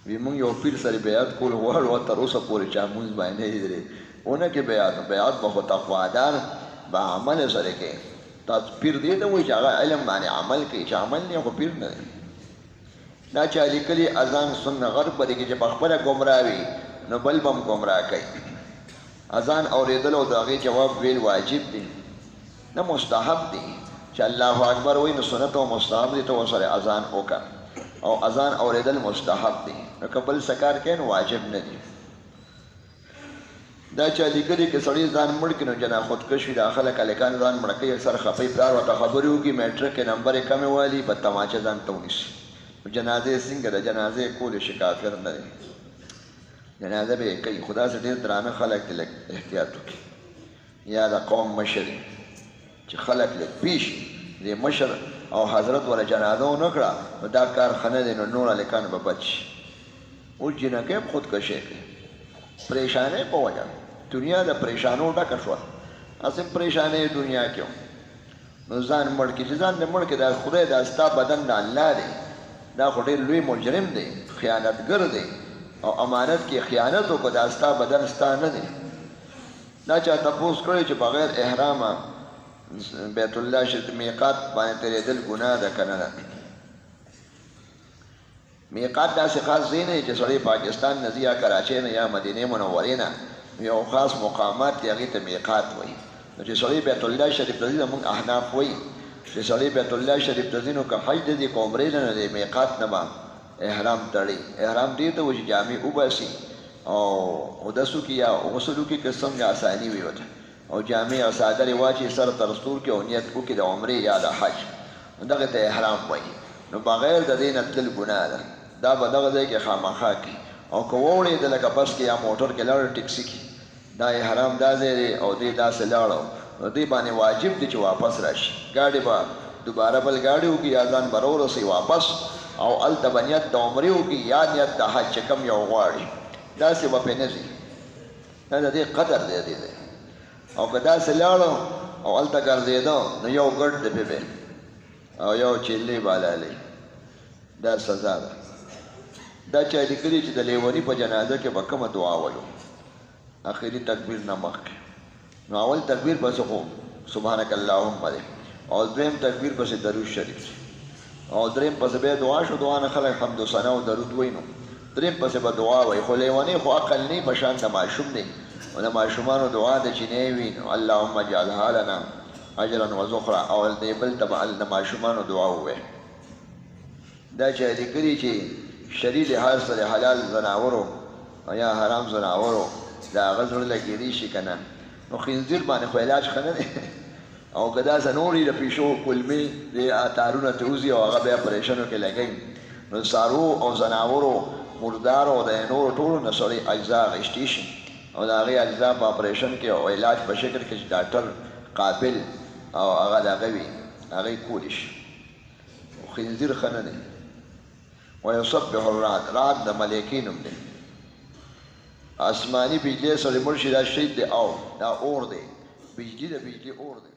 وی مونږ یو پیر سره بیعت کول غواړو تر اوسه پورې چا مونځ باندې نه دی اونه کې بیعت به خو تقوادار به عمل سره کوي تاسو پیر دې ته وایي چې هغه علم باندې عمل کوي چې عمل نه خو پیر نه دی دا چا لیکلي اذان سنت غرب باندې کې چې په خپله ګمراه وي نو بل به هم ګمراه کوي اذان اورېدل او د هغې جواب ویل واجب دی نه مستحب دی چې الله اکبر وایي نو سنت او مستحب دی ته ورسره اذان وکړه او اذان اورېدل مستحب دی نو که بل څه کار کوي نو واجب نه دی دا چا لیکلي که سړی ځان مړ کړي نو جنا خودکش وي دا خلک هلکان ځان مړه کوي اکثر خفۍ پلار ورته خبرې وکړي میټرک کې نمبر یې کمې والي په تماچه ځان ته ونیسي جنازې څنګه ده جنازې کولی شي کافر نه دی جنازه به یې کوي خو داسې ډېر درانه خلک دي لږ احتیاط وکړي یا د قوم مشر چې خلک لږ پوه شي دې مشر او حضرت وله جنازه ونه کړه نو دا کار ښه نه دی نو نور هلکان به بد شي اوس جنکۍ هم خودکشۍ کوي پریشانۍ په وجه دنیا د پریشانو ډکه شوه هسې هم پریشانۍ دنیا کې نو ځان مړ کړي چې ځان دې مړ کړي دا خدای دا ستا بدن د الله دی دا خو ډېر لوی مجرم دی خیانتګر دی او امانت کې خیانت وکړه دا ستا بدن ستا نه دی دا چا تپوس کړی چې بغیر احرامه بیت الله شریف میقات باندې تېرېدل ګناه ده که نه ده میقات داسې خاص ځای نه چې سړی پاکستان نه ځي یا کراچۍ نه یا مدینې منورې نه یو خاص مقامات دی هغې ته میقات وایي نو چې سړی بیت الله شریف ته ځي زموږ احناف وایي چې سړی بیت الله شریف ته ځي نو که حج ته ځي که عمرې نه دی میقات نه به احرام تړي احرام دې ته وایي چې جامې وباسي او اودس وکړي یا غسل وکړي که څنګه اساني وي ورته او جامې او څادرې واچي سر تر ستور کې او نیت وکړي د عمرې یا د حج نو دغې ته احرام وایي نو بغیر د دې نه تلل ګناه ده دا به دغه ځای کې خامخا کړي او که واوړېده لکه بس کې یا موټر کې لاړ ټکسي کې دا احرام دا ځای دی او دې داسې لاړو نو دې باندې واجب دی چې واپس راشي ګاډي به دوباره بل ګاډي وکړي یا ځان به راورسوي واپس او هلته به نیت د عمرې وکړي یا نیت د حج چې کوم یو غواړي داسې به پرې نه ځي دا د دې قدر دی دې دی او که داسې لاړو او هلته ګرځېده نو یو ګډ دی پې او یو چیلې بالالې دا سزا ده دا چا لیکلي چې د لیوني په جنازه کې به کومه دعا وایو اخري تکبیر نه مخکې نو اول تکبیر پسې خو سبحانک اللهم دی او دویم تکبیر پسې درود شریف او دریم پسې بیا دعا شو دعا نه خلک حمد و ثنا او درود وایي نو دریم پسې به دعا وایي خو لیونی خو عقل نه په شان د ماشوم دی او د ماشومانو دعا د چې نه وي نو اللهم اجعلها لنا اجرا وذخرا او دې بل ته به د ماشومانو دعا ووایي دا چې لیکلي چې شرعي لحاظ سره حلال زناورو یا حرام زناورو د هغه زړه لګېدی شي که نه نو خنزیر باندې خو علاج ښه نه دی او که داسې نورې د پیشو کلمې د تارونه ته وځي او هغه بیا پریشنو کې لګوي نو څارو او زناورو مردارو د نورو ټولو نه سړی اجزا اخیستی شي او د هغې اجزا په اپریشن کې او علاج په شکل کې چې ډاکټر قابل او هغه د هغه وي هغه یې کولی شي خنزیر ښه نه دی ویصبح الرعد رعد د ملایکې نوم دی آسماني بجلی سره مړ شي دا شید دی او دا اور دی بجلی د بجلی اور دی